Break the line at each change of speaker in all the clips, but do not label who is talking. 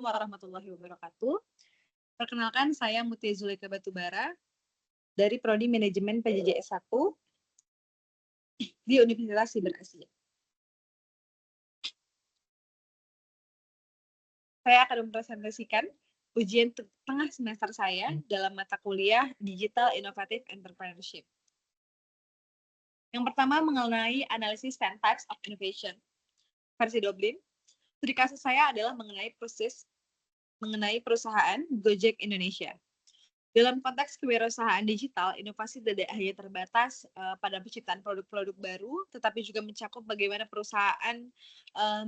Warahmatullahi wabarakatuh. Perkenalkan, saya Mutia Zulika Batubara dari Prodi Manajemen PJJ S1 di Universitas Siber Asia. Saya akan mempresentasikan ujian tengah semester saya dalam mata kuliah Digital Innovative Entrepreneurship. Yang pertama mengenai analisis 10 types of innovation versi Dublin. Studi kasus saya adalah mengenai perusahaan Gojek Indonesia. Dalam konteks kewirausahaan digital, inovasi tidak hanya terbatas pada penciptaan produk-produk baru, tetapi juga mencakup bagaimana perusahaan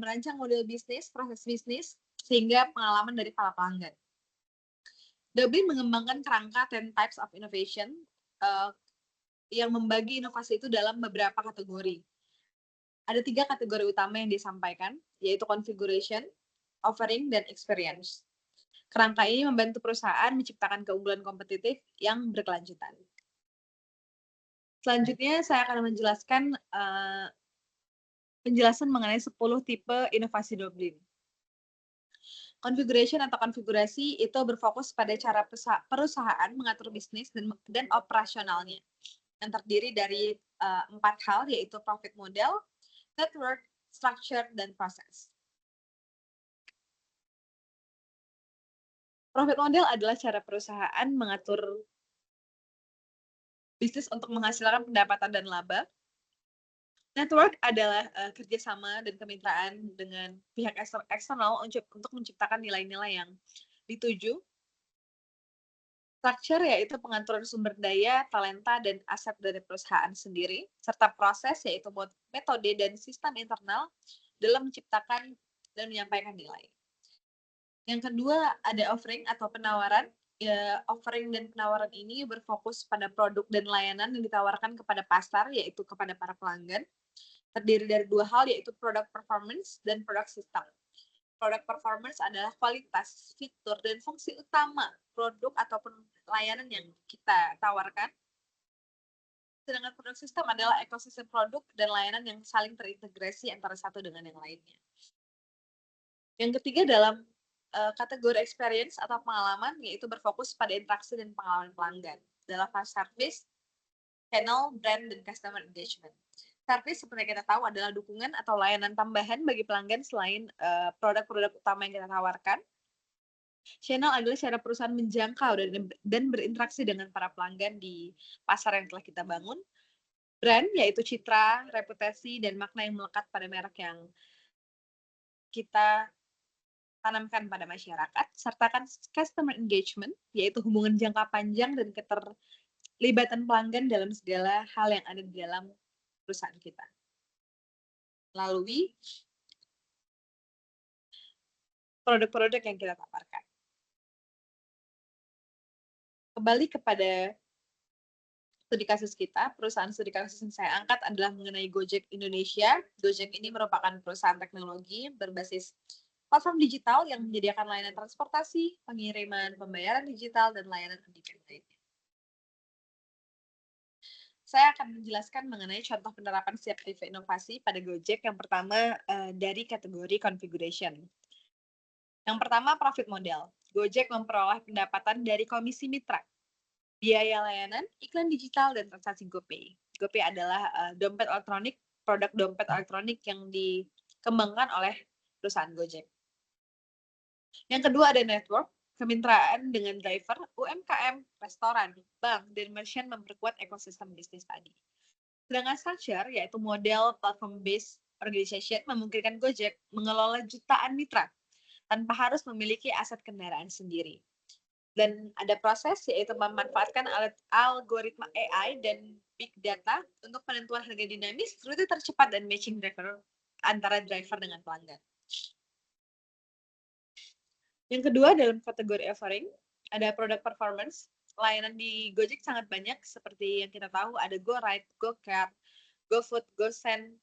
merancang model bisnis, proses bisnis, sehingga pengalaman dari para pelanggan. Dublin mengembangkan kerangka 10 types of innovation yang membagi inovasi itu dalam beberapa kategori. Ada 3 kategori utama yang disampaikan, yaitu configuration, offering, dan experience. Kerangka ini membantu perusahaan menciptakan keunggulan kompetitif yang berkelanjutan. Selanjutnya, saya akan menjelaskan penjelasan mengenai 10 tipe inovasi Dublin. Configuration atau konfigurasi itu berfokus pada cara perusahaan mengatur bisnis dan operasionalnya, yang terdiri dari 4 hal, yaitu profit model, network, structure, dan proses. Profit model adalah cara perusahaan mengatur bisnis untuk menghasilkan pendapatan dan laba. Network adalah kerjasama dan kemitraan dengan pihak eksternal untuk menciptakan nilai-nilai yang dituju. Structure yaitu pengaturan sumber daya, talenta, dan aset dari perusahaan sendiri, serta proses yaitu metode dan sistem internal dalam menciptakan dan menyampaikan nilai. Yang kedua, ada offering atau penawaran. Offering dan penawaran ini berfokus pada produk dan layanan yang ditawarkan kepada pasar, yaitu kepada para pelanggan. Terdiri dari 2 hal, yaitu product performance dan product system. Product performance adalah kualitas, fitur, dan fungsi utama produk ataupun layanan yang kita tawarkan. Sedangkan product system adalah ekosistem produk dan layanan yang saling terintegrasi antara satu dengan yang lainnya. Yang ketiga dalam kategori experience atau pengalaman, yaitu berfokus pada interaksi dan pengalaman pelanggan dalam fase service, channel, brand, dan customer engagement. Service seperti kita tahu adalah dukungan atau layanan tambahan bagi pelanggan selain produk-produk utama yang kita tawarkan. Channel adalah cara perusahaan menjangkau dan berinteraksi dengan para pelanggan di pasar yang telah kita bangun. Brand yaitu citra, reputasi, dan makna yang melekat pada merek yang kita tanamkan pada masyarakat, sertakan customer engagement, yaitu hubungan jangka panjang dan keterlibatan pelanggan dalam segala hal yang ada di dalam perusahaan kita. Melalui produk-produk yang kita tawarkan. Kembali kepada studi kasus kita, perusahaan studi kasus yang saya angkat adalah mengenai Gojek Indonesia. Gojek ini merupakan perusahaan teknologi berbasis platform digital yang menyediakan layanan transportasi, pengiriman, pembayaran digital, dan layanan pendidikan lainnya. Saya akan menjelaskan mengenai contoh penerapan setiap tipe inovasi pada Gojek. Yang pertama dari kategori configuration. Yang pertama profit model. Gojek memperoleh pendapatan dari komisi mitra, biaya layanan, iklan digital, dan transaksi GoPay. GoPay adalah dompet elektronik, produk dompet elektronik yang dikembangkan oleh perusahaan Gojek. Yang kedua ada network, kemitraan dengan driver, UMKM, restoran, bank, dan merchant memperkuat ekosistem bisnis tadi. Sedangkan structure, yaitu model platform-based organization, memungkinkan Gojek mengelola jutaan mitra tanpa harus memiliki aset kendaraan sendiri. Dan ada proses, yaitu memanfaatkan algoritma AI dan big data untuk penentuan harga dinamis, rute tercepat, dan matching driver antara driver dengan pelanggan. Yang kedua dalam kategori offering, ada product performance. Layanan di Gojek sangat banyak, seperti yang kita tahu ada GoRide, GoCar, GoFood, GoSend.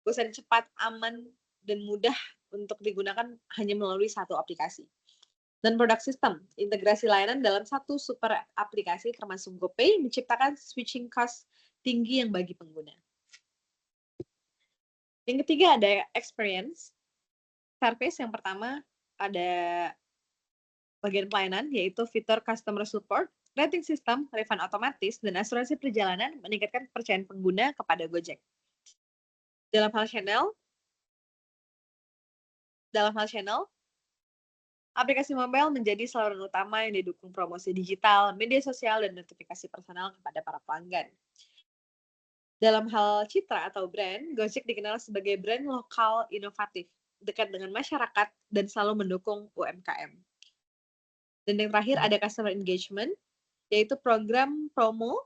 GoSend cepat, aman, dan mudah untuk digunakan hanya melalui satu aplikasi. Dan produk sistem, integrasi layanan dalam satu super aplikasi termasuk GoPay menciptakan switching cost tinggi yang bagi pengguna. Yang ketiga ada experience. Service yang pertama, ada bagian pelayanan, yaitu fitur customer support, rating system, refund otomatis, dan asuransi perjalanan meningkatkan kepercayaan pengguna kepada Gojek. Dalam hal channel, aplikasi mobile menjadi saluran utama yang didukung promosi digital, media sosial, dan notifikasi personal kepada para pelanggan. Dalam hal citra atau brand, Gojek dikenal sebagai brand lokal inovatif, dekat dengan masyarakat, dan selalu mendukung UMKM. Dan yang terakhir ada customer engagement, yaitu program promo,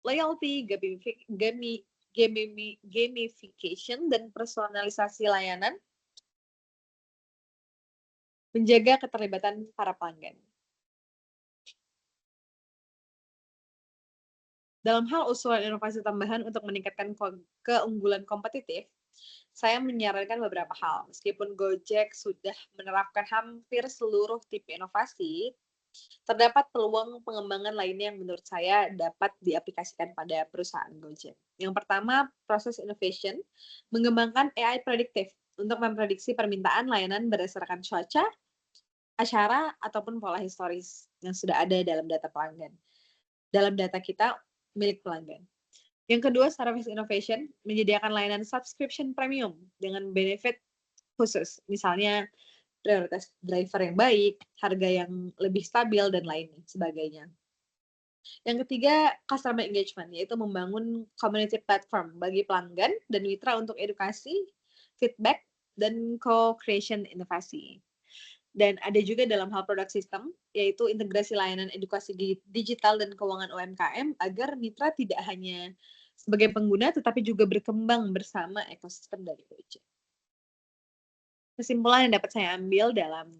loyalty, gamification, dan personalisasi layanan, menjaga keterlibatan para pelanggan. Dalam hal usulan inovasi tambahan untuk meningkatkan keunggulan kompetitif, saya menyarankan beberapa hal. Meskipun Gojek sudah menerapkan hampir seluruh tipe inovasi, terdapat peluang pengembangan lainnya yang menurut saya dapat diaplikasikan pada perusahaan Gojek. Yang pertama, proses innovation, mengembangkan AI prediktif untuk memprediksi permintaan layanan berdasarkan cuaca, acara, ataupun pola historis yang sudah ada dalam data pelanggan. Dalam data kita milik pelanggan. Yang kedua, service innovation, menyediakan layanan subscription premium dengan benefit khusus, misalnya prioritas driver yang baik, harga yang lebih stabil, dan lain sebagainya. Yang ketiga, customer engagement, yaitu membangun community platform bagi pelanggan dan mitra untuk edukasi, feedback, dan co-creation inovasi. Dan ada juga dalam hal product system, yaitu integrasi layanan edukasi digital dan keuangan UMKM agar mitra tidak hanya sebagai pengguna, tetapi juga berkembang bersama ekosistem dari Gojek. Kesimpulan yang dapat saya ambil dalam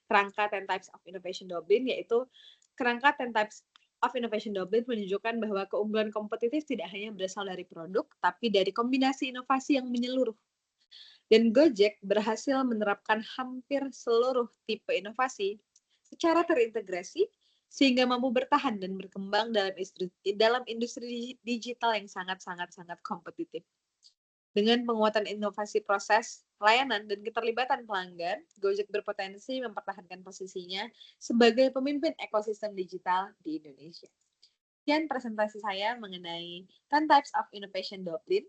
kerangka 10 Types of Innovation Dublin, yaitu kerangka 10 Types of Innovation Dublin menunjukkan bahwa keunggulan kompetitif tidak hanya berasal dari produk, tapi dari kombinasi inovasi yang menyeluruh. Dan Gojek berhasil menerapkan hampir seluruh tipe inovasi secara terintegrasi sehingga mampu bertahan dan berkembang dalam industri digital yang sangat kompetitif. Dengan penguatan inovasi proses, layanan, dan keterlibatan pelanggan, Gojek berpotensi mempertahankan posisinya sebagai pemimpin ekosistem digital di Indonesia. Sekian presentasi saya mengenai 10 Types of Innovation Dublin.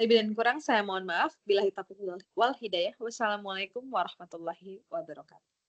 Lebih dan kurang saya mohon maaf. Billahi taufiq wal hidayah. Wassalamualaikum warahmatullahi wabarakatuh.